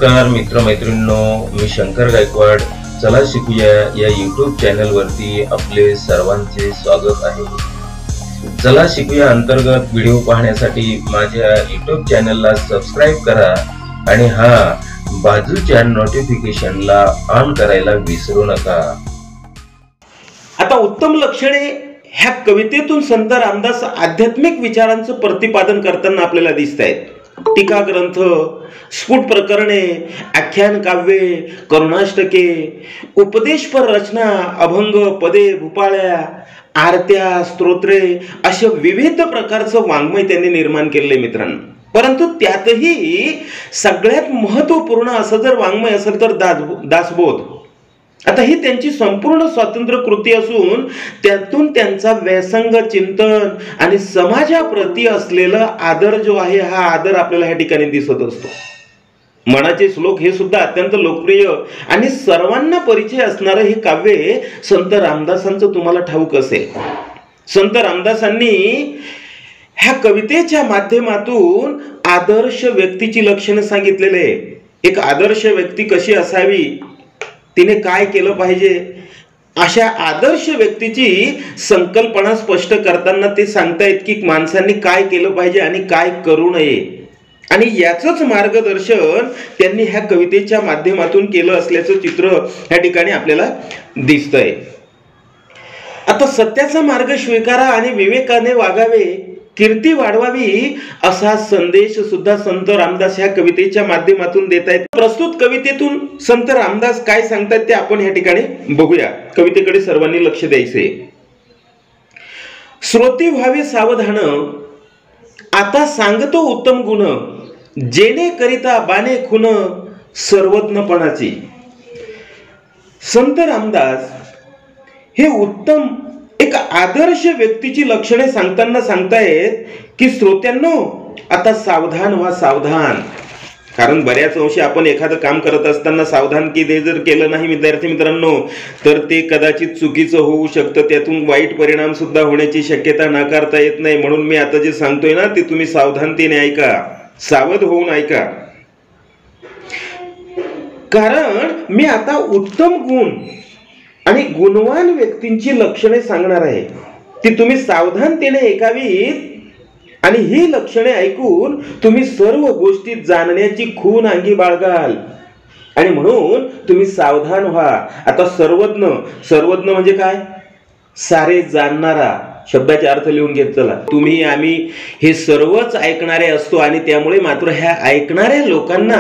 नमस्कार मित्रमैत्रिणींनो, मी शंकर गायकवाड. चला शिकूया या यूट्यूब चॅनल वरती आपले सर्वांचे स्वागत आहे. चला शिकूया अंतर्गत व्हिडिओ पाहण्यासाठी माझ्या यूट्यूब चॅनलला सबस्क्राइब करा आणि बाजूच्या नोटिफिकेशनला ऑन करायला विसरू नका. आता उत्तम लक्षणे ह्या कवितेतून संत रामदास आध्यात्मिक विचारांचं प्रतिपादन करताना आपल्याला दिसत आहेत. टीका ग्रंथ, स्फुट प्रकरणे, आख्यान काव्ये, करुणाष्टके, उपदेशपर रचना, अभंग, पदे, भूपाळ्या, आरत्या, स्तोत्रे अशा विविध प्रकारचं वाङ्मय त्यांनी निर्माण केले मित्रांनो. परंतु त्यातही सगळ्यात महत्वपूर्ण असं जर वाङ्मय असेल तर दासबोध. आता ही त्यांची संपूर्ण स्वातंत्र्य कृती असून त्यातून त्यांचा व्यासंग, चिंतन आणि समाजाप्रती असलेला आदर जो आहे, हा आदर आपल्याला ह्या ठिकाणी दिसत असतो. मनाचे श्लोक हे सुद्धा अत्यंत लोकप्रिय आणि सर्वांना परिचय असणारं हे काव्य संत रामदासांचं तुम्हाला ठाऊक असेल. संत रामदासांनी ह्या कवितेच्या माध्यमातून आदर्श व्यक्तीची लक्षणे सांगितलेले. एक आदर्श व्यक्ती कशी असावी, तिने काय केलं पाहिजे, अशा आदर्श व्यक्तीची संकल्पना स्पष्ट करताना ते सांगतायत की माणसांनी काय केलं पाहिजे आणि काय करू नये. आणि याचंच मार्गदर्शन त्यांनी ह्या कवितेच्या माध्यमातून केलं असल्याचं चित्र ह्या ठिकाणी आपल्याला दिसतंय. आता सत्याचा मार्ग स्वीकारा आणि विवेकाने वागावे, कीर्ती वाढवावी असा संदेश सुद्धा संत रामदास ह्या कवितेच्या माध्यमातून देत आहेत. प्रस्तुत कवितेतून संत रामदास काय सांगतात ते आपण ह्या ठिकाणी बघूया. कवितेकडे सर्वांनी लक्ष द्यायचे. श्रोती व्हावे सावधान, आता सांगतो उत्तम गुण, जेणे करिता बाणे खून सर्वज्ञपणाची. संत रामदास हे उत्तम एक आदर्श व्यक्तीची लक्षणे सांगताना सांगतायत की श्रोत्यांनो, आता सावधान व्हा, सावधान. कारण बऱ्याच अंशी आपण एखादं काम करत असताना सावधान की जर केलं नाही विद्यार्थी मित्रांनो, तर ते कदाचित चुकीचं होऊ शकतं. त्यातून वाईट परिणाम सुद्धा होण्याची शक्यता नाकारता येत नाही. म्हणून मी आता जे सांगतोय ना, ते तुम्ही सावधानतेने ऐका, सावध होऊन ऐका. कारण मी आता उत्तम गुण आणि गुणवान व्यक्तींची लक्षणे सांगणार आहे. ती तुम्ही सावधानतेने ऐकावीत आणि ही लक्षणे ऐकून तुम्ही सर्व गोष्टी जाणण्याची खूण अंगी बाळगाल. आणि म्हणून तुम्ही सावधान व्हा. आता सर्वज्ञ, सर्वज्ञ म्हणजे काय? सारे जाणणारा. शब्दाचे अर्थ लिहून घेत चला. तुम्ही, आम्ही हे सर्वच ऐकणारे असतो आणि त्यामुळे मात्र ह्या ऐकणाऱ्या लोकांना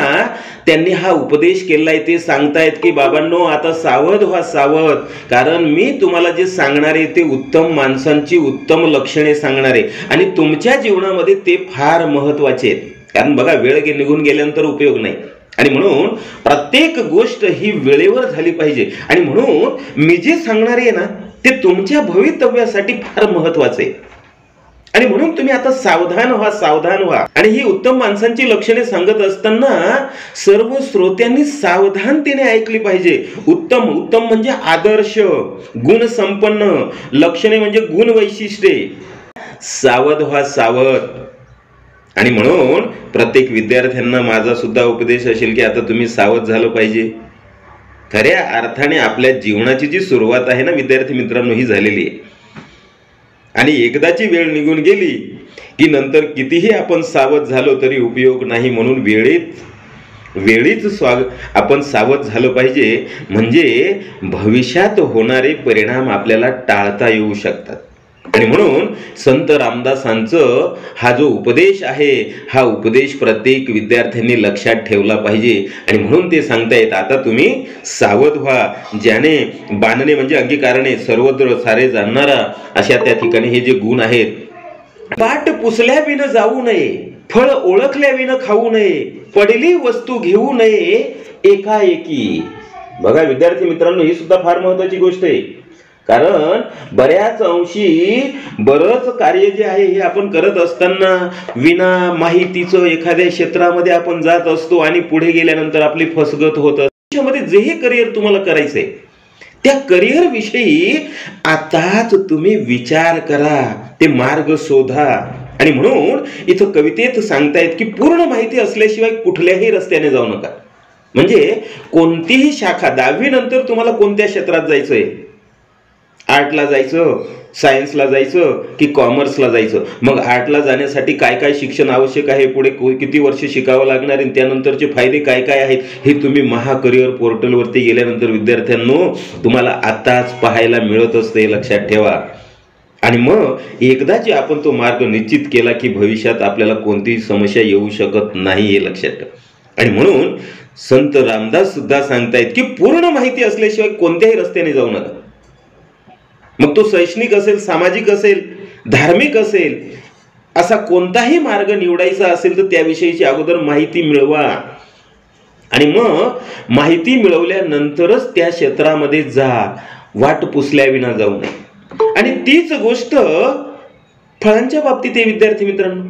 त्यांनी हा उपदेश केलाय. ते सांगतायत की बाबांनो, आता सावध व्हा, सावध. कारण मी तुम्हाला जे सांगणार आहे ते उत्तम माणसांची उत्तम लक्षणे सांगणार आहे आणि तुमच्या जीवनामध्ये ते फार महत्वाचे आहेत. कारण बघा, वेळ निघून गेल्यानंतर उपयोग नाही. आणि म्हणून प्रत्येक गोष्ट ही वेळेवर झाली पाहिजे. आणि म्हणून मी जे सांगणार आहे ना, ते तुमच्या भवितव्यासाठी फार महत्वाचे. आणि म्हणून तुम्ही आता सावधान व्हा, सावधान व्हा. आणि ही उत्तम माणसांची लक्षणे सांगत असताना सर्व श्रोत्यांनी सावधानतेने ऐकली पाहिजे. उत्तम, उत्तम म्हणजे आदर्श, गुण संपन्न. लक्षणे म्हणजे गुण वैशिष्ट्ये. सावध व्हा, सावध. आणि म्हणून प्रत्येक विद्यार्थ्यांना माझा सुद्धा उपदेश असेल की आता तुम्ही सावध झालं पाहिजे. खऱ्या अर्थाने आपल्या जीवनाची जी सुरुवात आहे ना विद्यार्थी मित्रांनो, ही झालेली आहे. आणि एकदाची वेळ निघून गेली की नंतर कितीही आपण सावध झालो तरी उपयोग नाही. म्हणून वेळीच आपण सावध झालं पाहिजे. म्हणजे भविष्यात होणारे परिणाम आपल्याला टाळता येऊ शकतात. आणि म्हणून संत रामदासांचं हा जो उपदेश आहे, हा उपदेश प्रत्येक विद्यार्थ्यांनी लक्षात ठेवला पाहिजे. आणि म्हणून ते सांगतायत, आता तुम्ही सावध व्हा. ज्याने बाणणे म्हणजे अंगीकारणे, सर्वत्र सारे जाणणारा, अशा त्या ठिकाणी हे जे गुण आहेत. पाठ पुसल्याविना जाऊ नये, फळ ओळखल्याविना खाऊ नये, पडली वस्तू घेऊ नये एकाएकी. बघा विद्यार्थी मित्रांनो, ही सुद्धा फार महत्वाची गोष्ट आहे. कारण बऱ्याच अंशी बरंच कार्य जे आहे हे आपण करत असताना विना माहितीचं एखाद्या क्षेत्रामध्ये आपण जात असतो आणि पुढे गेल्यानंतर आपली फसगत होत. त्याच्यामध्ये जेही करिअर तुम्हाला करायचंय त्या करिअर विषयी आताच तुम्ही विचार करा, ते मार्ग शोधा. आणि म्हणून इथं कवितेत सांगतायत की पूर्ण माहिती असल्याशिवाय कुठल्याही रस्त्याने जाऊ नका. म्हणजे कोणतीही शाखा 10वी नंतर तुम्हाला कोणत्या क्षेत्रात जायचंय, आर्टला जायचं, सायन्सला जायचं की कॉमर्सला जायचं, मग आर्टला जाण्यासाठी काय काय शिक्षण आवश्यक आहे, पुढे किती वर्ष शिकावं लागणार आहे, त्यानंतरचे फायदे काय काय आहेत, हे तुम्ही महाकरिअर पोर्टलवरती गेल्यानंतर विद्यार्थ्यांनो तुम्हाला आताच पाहायला मिळत असते, लक्षात ठेवा. आणि मग एकदा जे आपण तो मार्ग निश्चित केला की भविष्यात आपल्याला कोणतीही समस्या येऊ शकत नाही, हे लक्षात ठेवा. आणि म्हणून संत रामदास सुद्धा सांगतायत की पूर्ण माहिती असल्याशिवाय कोणत्याही रस्त्याने जाऊ नका. मग तो शैक्षणिक असेल, सामाजिक असेल, धार्मिक असेल, असा कोणताही मार्ग निवडायचा असेल तर त्याविषयीची अगोदर माहिती मिळवा. आणि मग माहिती मिळवल्यानंतरच त्या क्षेत्रामध्ये जा, वाट पुसल्याविना जाऊ नये. आणि तीच गोष्ट फळांच्या बाबतीत आहे विद्यार्थी मित्रांनो,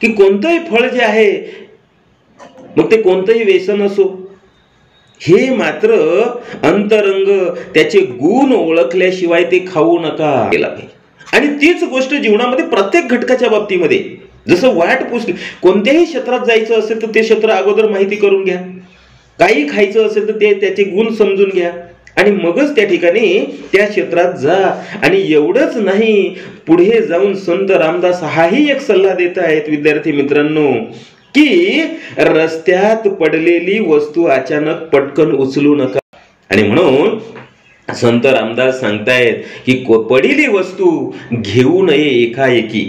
की कोणतंही फळ जे आहे, मग ते कोणतंही व्यसन असो, हे मात्र अंतरंग त्याचे गुण ओळखल्याशिवाय ते खाऊ नका केला पाहिजे. आणि तीच गोष्ट जीवनामध्ये प्रत्येक घटकाच्या बाबतीमध्ये, जसं वाट पुसली, कोणत्याही क्षेत्रात जायचं असेल तर ते क्षेत्र अगोदर माहिती करून घ्या, काही खायचं असेल तर ते त्याचे गुण समजून घ्या आणि मगच त्या ठिकाणी त्या क्षेत्रात जा. आणि एवढंच नाही, पुढे जाऊन संत रामदास हाही एक सल्ला देत आहेत विद्यार्थी मित्रांनो, की रस्त्यात पडलेली वस्तू अचानक पटकन उचलू नका. आणि म्हणून संत रामदास सांगतायत की पडलेली वस्तू घेऊ नये एकाएकी.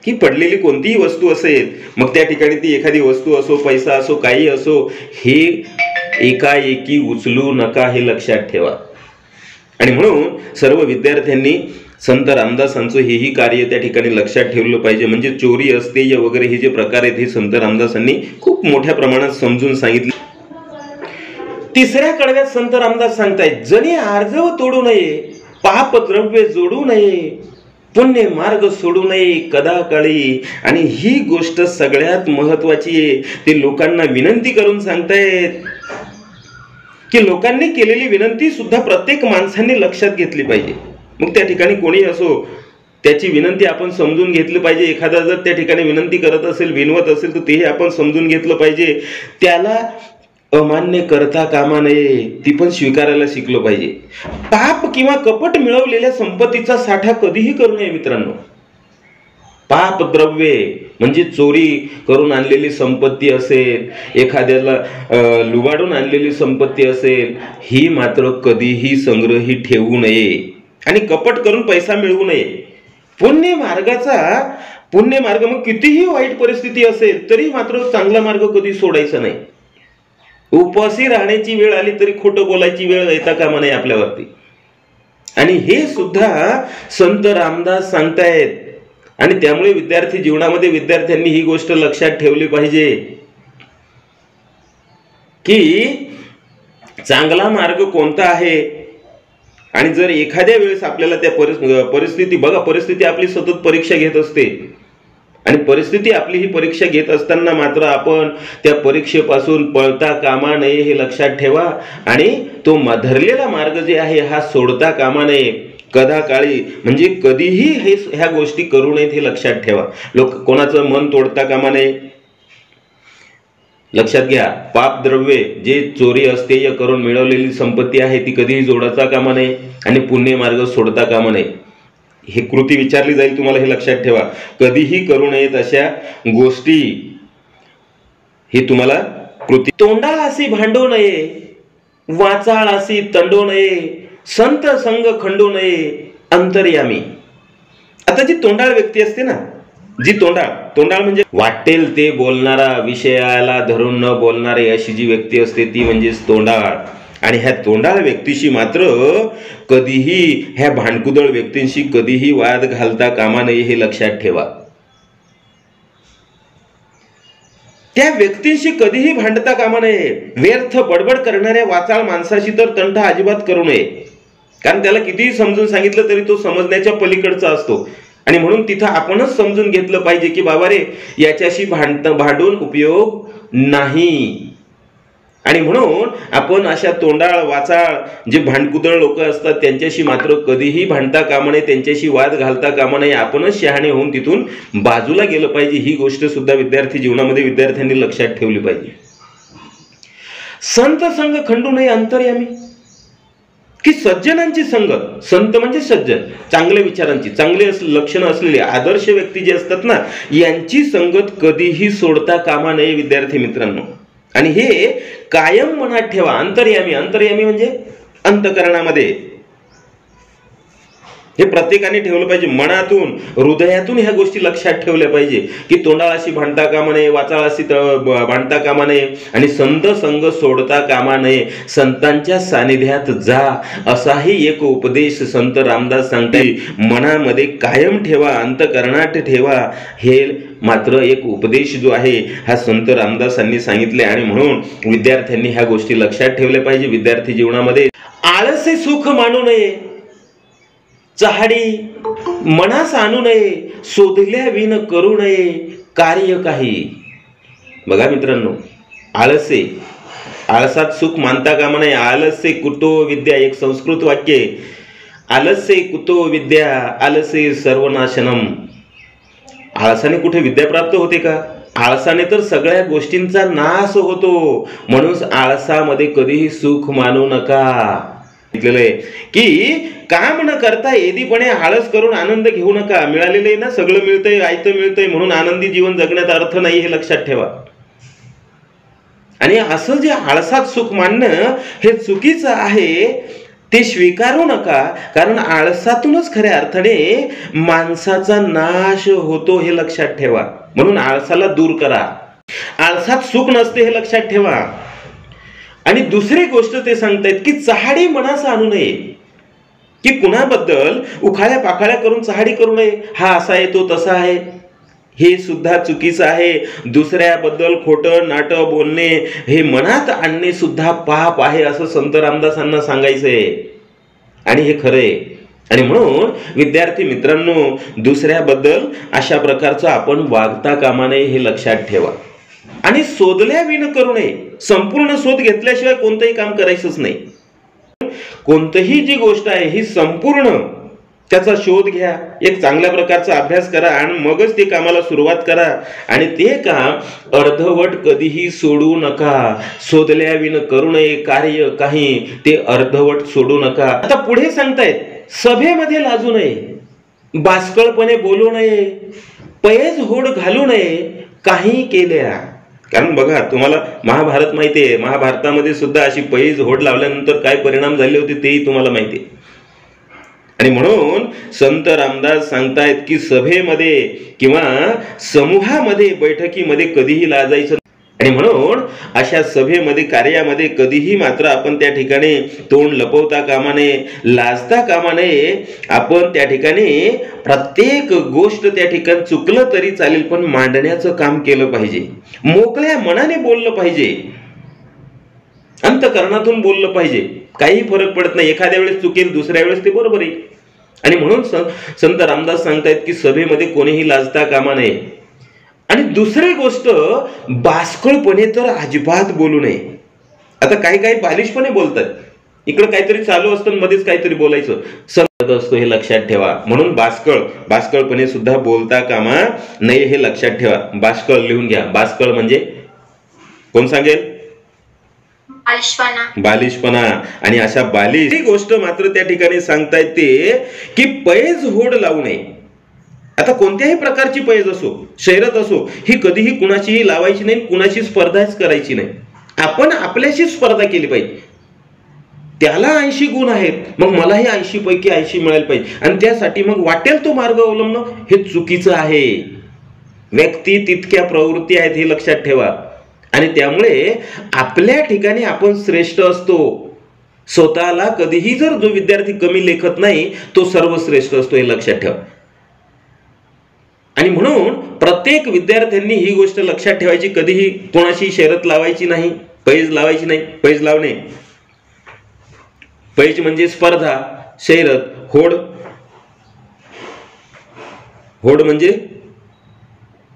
की पडलेली कोणतीही वस्तू असेल, मग त्या ठिकाणी ती एखादी वस्तू असो, पैसा असो, काही असो, हे एकाएकी उचलू नका, हे लक्षात ठेवा. आणि म्हणून सर्व विद्यार्थ्यांनी संत रामदासांचं हेही कार्य त्या ठिकाणी लक्षात ठेवलं पाहिजे. म्हणजे चोरी, अस्तेय वगैरे हे जे प्रकार आहेत हे संत रामदासांनी खूप मोठ्या प्रमाणात समजून सांगितले. तिसऱ्या कडव्यात संत रामदास सांगतायत, जणी आर्जव तोडू नये, पाप द्रव्य जोडू नये, पुण्य मार्ग सोडू नये कदा काळी. आणि ही गोष्ट सगळ्यात महत्वाची आहे. ते लोकांना विनंती करून सांगतायत की लोकांनी केलेली विनंती सुद्धा प्रत्येक माणसांनी लक्षात घेतली पाहिजे. मग त्या ठिकाणी कोणी असो, त्याची विनंती आपण समजून घेतली पाहिजे. एखादा जर त्या ठिकाणी विनंती करत असेल, विनवत असेल, तर तेही आपण समजून घेतलं पाहिजे. त्याला अमान्य करता कामा नये, ती पण स्वीकारायला शिकलो पाहिजे. पाप किंवा कपट मिळवलेल्या संपत्तीचा साठा कधीही करू नये मित्रांनो. पाप द्रव्ये म्हणजे चोरी करून आणलेली संपत्ती असेल, एखाद्याला लुबाडून आणलेली संपत्ती असेल, ही मात्र कधीही संग्रही ठेवू नये. आणि कपट करून पैसा मिळवू नये. पुण्य मार्ग मग कितीही वाईट परिस्थिती असेल तरी मात्र चांगला मार्ग कधी सोडायचा नाही. उपाशी राहण्याची वेळ आली तरी खोटं बोलायची वेळ येता कामा नये आपल्यावरती. आणि हे सुद्धा संत रामदास सांगतायत. आणि त्यामुळे विद्यार्थी जीवनामध्ये विद्यार्थ्यांनी ही गोष्ट लक्षात ठेवली पाहिजे की चांगला मार्ग कोणता आहे. आणि जर एखाद्या वेळेस आपल्याला त्या परिस्थिती आपली सतत परीक्षा घेत असते, आणि परिस्थिती आपली ही परीक्षा घेत असताना मात्र आपण त्या परीक्षेपासून पळता कामा नये, हे लक्षात ठेवा. आणि तो धरलेला मार्ग जे आहे हा सोडता कामा नये कदा काळी. म्हणजे कधीही ह्या गोष्टी करू नयेत, हे लक्षात ठेवा. कोणाचं मन तोडता कामा नये. लक्षात घ्या, पाप द्रव्ये जे चोरी अस्तेय करून मिळवलेली संपत्ती आहे ती कधीही जोडता कामा नये, आणि पुण्य मार्ग सोडता कामा नये. हे कृती विचारली जाईल तुम्हाला, हे लक्षात ठेवा. कधीही करू नयेत अशा गोष्टी, हे तुम्हाला कृती. तोंडाळासी भांडू नये, वाचाळासी तंडू नये, संत संग खंडू नये अंतर्यामी. आता जी तोंडाळ व्यक्ती असते ना, जी तोंडाळ म्हणजे वाटेल ते बोलणारा, विषयाला धरून न बोलणारे, अशी जी व्यक्ती असते ती म्हणजेच तोंडाळ. आणि ह्या तोंडाळ व्यक्तीशी मात्र कधीही, ह्या भांडकुदळ व्यक्तींशी कधीही वाद घालता कामा नये, हे लक्षात ठेवा. त्या व्यक्तींशी कधीही भांडता कामा नये. व्यर्थ बडबड करणाऱ्या वाचाळ माणसाशी तर तंटा अजिबात करू नये, कारण त्याला कितीही समजून सांगितलं तरी तो समजण्याच्या पलीकडचा असतो. आणि म्हणून तिथं आपणच समजून घेतलं पाहिजे की बाबा रे, याच्याशी भांडून उपयोग नाही. आणि म्हणून आपण अशा तोंडाळ, वाचाळ, जे भांडकुदळ लोक असतात त्यांच्याशी मात्र कधीही भांडता कामा नये, त्यांच्याशी वाद घालता कामा नये. आपणच शहाणे होऊन तिथून बाजूला गेलं पाहिजे. ही गोष्ट सुद्धा विद्यार्थी जीवनामध्ये विद्यार्थ्यांनी लक्षात ठेवली पाहिजे. संत संग खंडू नये अंतर्यामी, की सज्जनांची संगत, संत म्हणजे सज्जन, चांगल्या विचारांची, चांगले लक्षणं असलेले आदर्श व्यक्ती जे असतात ना, यांची संगत कधीही सोडता कामा नये विद्यार्थी मित्रांनो. आणि हे कायम मनात ठेवा. अंतर्यामी, अंतर्यामी म्हणजे अंतःकरणामध्ये. हे प्रत्येकाने ठेवलं पाहिजे, मनातून हृदयातून ह्या गोष्टी लक्षात ठेवल्या पाहिजे, की तोंडाळाशी भांडता कामा नये, वाचाळाशी भांडता कामा नये आणि संत संग सोडता कामा नये. संतांच्या सानिध्यात जा, असाही एक उपदेश संत रामदास सांगतील. मनामध्ये कायम ठेवा, अंतःकरणात ठेवा. हे मात्र एक उपदेश जो आहे हा संत रामदासांनी सांगितले. आणि म्हणून विद्यार्थ्यांनी ह्या गोष्टी लक्षात ठेवल्या पाहिजे. विद्यार्थी जीवनामध्ये आळसे सुख मानू नये, चहाडी मनास आणू नये, शोधल्या विन करू नये कार्य काही. बघा मित्रांनो, आळसे, आळसात सुख मानता कामा नये. आलस्य कुतो विद्या, एक संस्कृत वाक्य, आलस्य कुतो विद्या आलस्य सर्वनाशनम. आळसाने कुठे विद्या प्राप्त होते का? आळसाने तर सगळ्या गोष्टींचा नाश होतो. म्हणून आळसामध्ये कधीही सुख मानू नका. की काम न करता येदीपणे आळस करून आनंद घेऊ नका. मिळालेलं आहे ना, सगळं मिळतंय, आयतं मिळतंय म्हणून आनंदी जीवन जगण्यात अर्थ नाही, हे लक्षात ठेवा. आणि असं जे आळसात सुख मानणं हे चुकीचं आहे, ते स्वीकारू नका. कारण आळसातूनच खऱ्या अर्थाने माणसाचा नाश होतो, हे लक्षात ठेवा. म्हणून आळसाला दूर करा. आळसात सुख नसते, हे लक्षात ठेवा. आणि दुसरी गोष्ट ते सांगतायत की चहाडी मनास आणू नये, की कुणाबद्दल उखाळ्या पाखाळ्या करून चहाडी करू नये. हा असा आहे, तो तसा आहे, हे सुद्धा चुकीचं आहे. दुसऱ्याबद्दल खोटं नाटं बोलणे, हे मनात आणणे सुद्धा पाप आहे, असं संत रामदासांना सांगायचंय. आणि हे खरं आहे. आणि म्हणून विद्यार्थी मित्रांनो, दुसऱ्याबद्दल अशा प्रकारचं आपण वागता कामा नये, हे लक्षात ठेवा. आणि शोधल्या विन करू नये. संपूर्ण शोध घेतल्याशिवाय कोणतंही काम करायचंच नाही. कोणतीही जी गोष्ट आहे ही संपूर्ण त्याचा शोध घ्या, एक चांगल्या प्रकारचा अभ्यास करा आणि मगच ते कामाला सुरुवात करा. आणि ते काम अर्धवट कधीही सोडू नका. शोधल्या विन करू नये कार्य काही, ते अर्धवट सोडू नका. आता पुढे सांगतायत, सभेमध्ये लाजू नये, बाष्कळपणे बोलू नये, पैज होड घालू नये काही केल्या. कारण बघा, तुम्हाला महाभारत माहिती आहे, महाभारतामध्ये सुद्धा अशी पैज होड लावल्यानंतर काय परिणाम झाले होते तेही तुम्हाला माहिती आहे. आणि म्हणून संत रामदास सांगतायत की सभेमध्ये किंवा समूहामध्ये, बैठकीमध्ये कधीही लाजायचं. आणि म्हणून अशा सभेमध्ये, कार्यामध्ये कधीही मात्र आपण त्या ठिकाणी तोंड लपवता कामा नये, लाजता कामा नये. आपण त्या ठिकाणी प्रत्येक गोष्ट त्या ठिकाणी चुकलं तरी चालेल, पण मांडण्याचं काम केलं पाहिजे. मोकळ्या मनाने बोललं पाहिजे, अंतःकरणातून बोललं पाहिजे. काही फरक पडत नाही, एखाद्या वेळेस चुकेल, दुसऱ्या वेळेस ते बरोबर आहे. आणि म्हणून संत रामदास सांगतायत की सभेमध्ये कोणीही लाजता कामा नये. आणि दुसरी गोष्ट, बाष्कळपणे तर अजिबात बोलू नये. आता काही काही बालिशपणे बोलतात, इकडे काहीतरी चालू असतं मध्येच काहीतरी बोलायचं संत असतो, हे लक्षात ठेवा. म्हणून बाष्कळपणे सुद्धा बोलता कामा नये, हे लक्षात ठेवा. बाष्कळ लिहून घ्या. बाष्कळ म्हणजे कोण सांगेल? बालिशपणा. आणि अशा बालिश गोष्ट मात्र त्या ठिकाणी सांगतायत ते की पैज होड लावू नये. आता कोणत्याही प्रकारची पैज असो, शर्यत असो, ही कधीही कुणाचीही लावायची नाही, कुणाची स्पर्धाच करायची नाही. आपण आपल्याशी स्पर्धा केली पाहिजे. त्याला 80 गुण आहेत, मग मलाही 80 पैकी 80 मिळायला पाहिजे. आणि त्यासाठी मग वाटेल तो मार्ग अवलंबणं हे चुकीचं आहे. व्यक्ती तितक्या प्रवृत्ती आहेत, हे लक्षात ठेवा. आणि त्यामुळे आपल्या ठिकाणी आपण श्रेष्ठ असतो. स्वतःला कधीही जर जो विद्यार्थी कमी लेखत नाही, तो सर्वश्रेष्ठ असतो, हे लक्षात ठेवा. आणि म्हणून प्रत्येक विद्यार्थ्यांनी ही गोष्ट लक्षात ठेवायची, कधीही कोणाशी शर्यत लावायची नाही, पैज लावायची नाही. पैज लावणे, पैज म्हणजे स्पर्धा, शर्यत, होड म्हणजे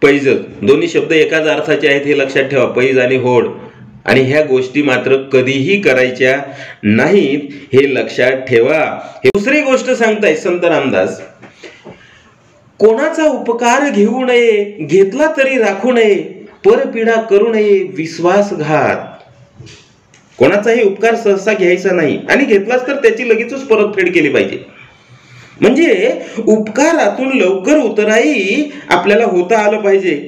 पैज. दोन्ही शब्द एकाच अर्थाचे आहेत, हे लक्षात ठेवा, पैज आणि होड. आणि ह्या गोष्टी मात्र कधीही करायच्या नाहीत, हे लक्षात ठेवा. हे दुसरी गोष्ट सांगताय संत रामदास, कोणाचा उपकार घेऊ नये, घेतला तरी राखू नये, परपीडा करू नये विश्वासघात. कोणाचाही उपकार सहसा घ्यायचा नाही आणि घेतलाच तर त्याची लगेचच परतफेड केली पाहिजे. म्हणजे उपकारातून लवकर उतराई आपल्याला होता आलं पाहिजे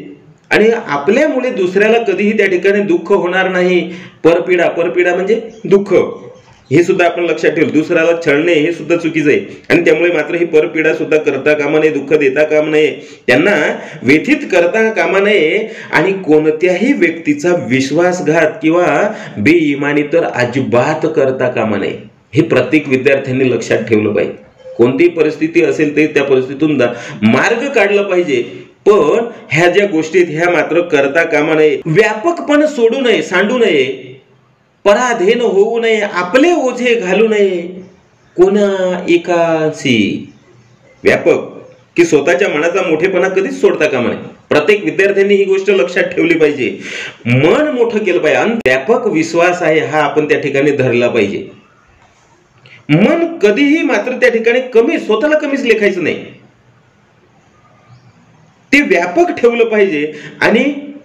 आणि आपल्यामुळे दुसऱ्याला कधीही त्या ठिकाणी दुःख होणार नाही. परपीडा म्हणजे दुःख, हे सुद्धा आपण लक्षात ठेवलं. दुसऱ्याला छळणे हे सुद्धा चुकीचं आहे आणि त्यामुळे मात्र ही परपीडा सुद्धा करता कामा नये, दुःख देता कामा नये, त्यांना व्यथित करता कामा नये आणि कोणत्याही व्यक्तीचा विश्वासघात किंवा बेईमानी तर अजिबात करता कामा नये. हे प्रत्येक विद्यार्थ्यांनी लक्षात ठेवलं पाहिजे. कोणतीही परिस्थिती असेल तरी त्या परिस्थितीतून मार्ग काढला पाहिजे, पण ह्या ज्या गोष्टीत ह्या मात्र करता कामा नये. व्यापकपण सोडू नये, सांडू नये, पराधीन होऊ नये, आपले ओझे घालू नये कोणा एकाची. व्यापक की स्वतःच्या मनाचा मोठेपणा कधीच सोडता कामा नये. प्रत्येक विद्यार्थ्यांनी ही गोष्ट लक्षात ठेवली पाहिजे. मन मोठं केलं पाहिजे आणि व्यापक विश्वास आहे हा आपण त्या ठिकाणी धरला पाहिजे. मन कधीही मात्र त्या ठिकाणी कमी, स्वतःला कमीच लेखायचं नाही, ते व्यापक ठेवलं पाहिजे आणि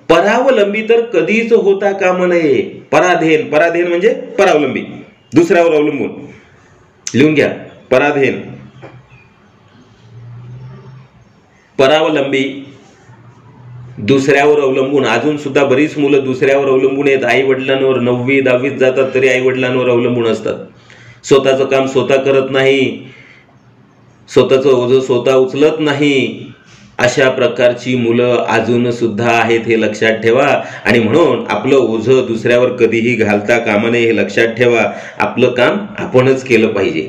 परावलंबी तर कधीच होता कामा नये. पराधीन म्हणजे परावलंबी, दुसऱ्यावर अवलंबून. लिहून घ्या, पराधीन, परावलंबी, दुसऱ्यावर अवलंबून. अजून सुद्धा बरीच मुलं दुसऱ्यावर अवलंबून आहेत. आई वडिलांवर 9वी 10वीत जातात तरी आई वडिलांवर अवलंबून असतात. स्वतःचं काम स्वतः करत नाही, स्वतःचं ओझं स्वतः उचलत नाही. अशा प्रकारची मुलं अजून सुद्धा आहेत, हे लक्षात ठेवा. आणि म्हणून आपलं ओझं दुसऱ्यावर कधीही घालता कामा नये, हे लक्षात ठेवा. आपलं काम आपणच केलं पाहिजे.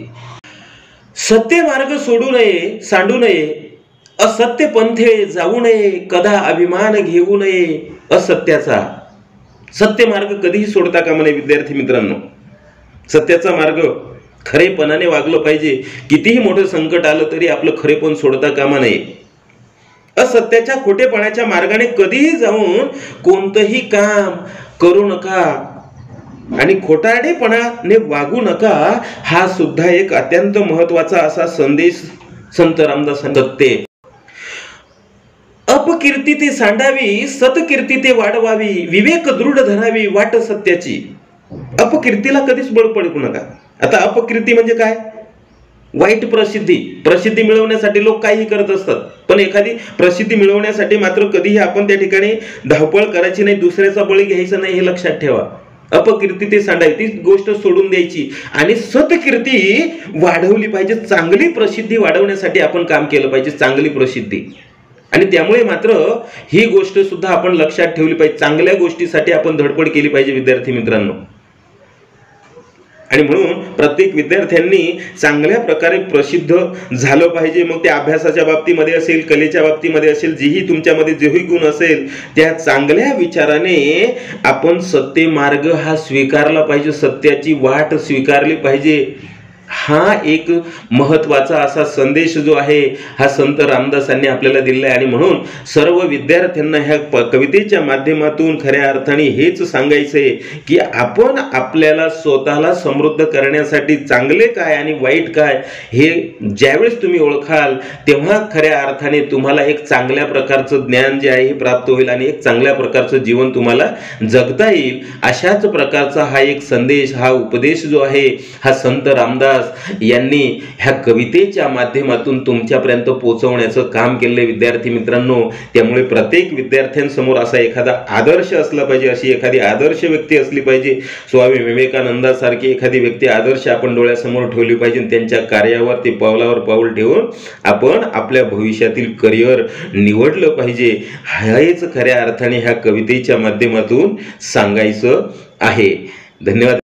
सत्य मार्ग सोडू नये, सांडू नये, असत्य पंथे जाऊ नये, कदा अभिमान घेऊ नये असत्याचा. सत्य मार्ग कधीही सोडता कामा नये विद्यार्थी मित्रांनो. सत्याचा मार्ग, खरेपणाने वागलं पाहिजे. कितीही मोठं संकट आलं तरी आपलं खरेपण सोडता कामा नये. असत्याच्या खोटेपणाच्या मार्गाने कधीही जाऊन कोणतंही काम करू नका आणि खोटारडेपणाने वागू नका. हा सुद्धा एक अत्यंत महत्वाचा असा संदेश संत रामदासांनी दत्ते. अपकीर्ती ते सांडावी, सतकीर्ती ते वाढवावी, विवेक दृढ धरावी वाट सत्याची. अपकीर्तीला कधीच बळ पडू नका. आता अपकीर्ती म्हणजे काय? वाईट प्रसिद्धी मिळवण्यासाठी लोक काही करत असतात, पण एखादी प्रसिद्धी मिळवण्यासाठी मात्र कधीही आपण त्या ठिकाणी धावपळ करायची नाही, दुसऱ्याचा बळी घ्यायचा नाही, हे लक्षात ठेवा. अपकीर्ती ते सांडावी, ती गोष्ट सोडून द्यायची आणि सत्कीर्ती वाढवली पाहिजे. चांगली प्रसिद्धी वाढवण्यासाठी आपण काम केलं पाहिजे, चांगली प्रसिद्धी. आणि त्यामुळे मात्र ही गोष्ट सुद्धा आपण लक्षात ठेवली पाहिजे. चांगल्या गोष्टीसाठी आपण धडपड केली पाहिजे विद्यार्थी मित्रांनो. आणि म्हणून प्रत्येक विद्यार्थ्यांनी चांगल्या प्रकारे प्रसिद्ध झालं पाहिजे. मग ते अभ्यासाच्या बाबतीमध्ये असेल, कलेच्या बाबतीमध्ये असेल, जेही तुमच्यामध्ये जेही गुण असेल त्या चांगल्या विचाराने आपण सत्य मार्ग हा स्वीकारला पाहिजे, सत्याची वाट स्वीकारली पाहिजे. हा एक महत्वाचा असा संदेश जो आहे हा संत रामदासांनी आपल्याला दिलेला आहे. आणि म्हणून सर्व विद्यार्थ्यांना ह्या कवितेच्या माध्यमातून खऱ्या अर्थाने हेच सांगायचंय की आपण आपल्याला स्वतःला समृद्ध करण्यासाठी चांगले काय आणि वाईट काय हे ज्यावेळेस तुम्ही ओळखाल तेव्हा खऱ्या अर्थाने तुम्हाला एक चांगल्या प्रकारचं ज्ञान जे आहे हे प्राप्त होईल आणि एक चांगल्या प्रकारचं जीवन तुम्हाला जगता येईल. अशाच प्रकारचा हा एक संदेश, हा उपदेश जो आहे हा संत रामदास यांनी ह्या कवितेच्या माध्यमातून तुमच्यापर्यंत पोहोचवण्याचं काम केले विद्यार्थी मित्रांनो. त्यामुळे प्रत्येक विद्यार्थ्यांसमोर असा एखादा आदर्श असला पाहिजे, अशी एखादी आदर्श व्यक्ती असली पाहिजे. स्वामी विवेकानंदासारखी एखादी व्यक्ती आदर्श आपण डोळ्यासमोर ठेवली पाहिजे. त्यांच्या कार्यावर ते पावलावर पाऊल ठेवून आपण आपल्या भविष्यातील करिअर निवडलं पाहिजे. हेच खऱ्या अर्थाने ह्या कवितेच्या माध्यमातून सांगायचं आहे. धन्यवाद.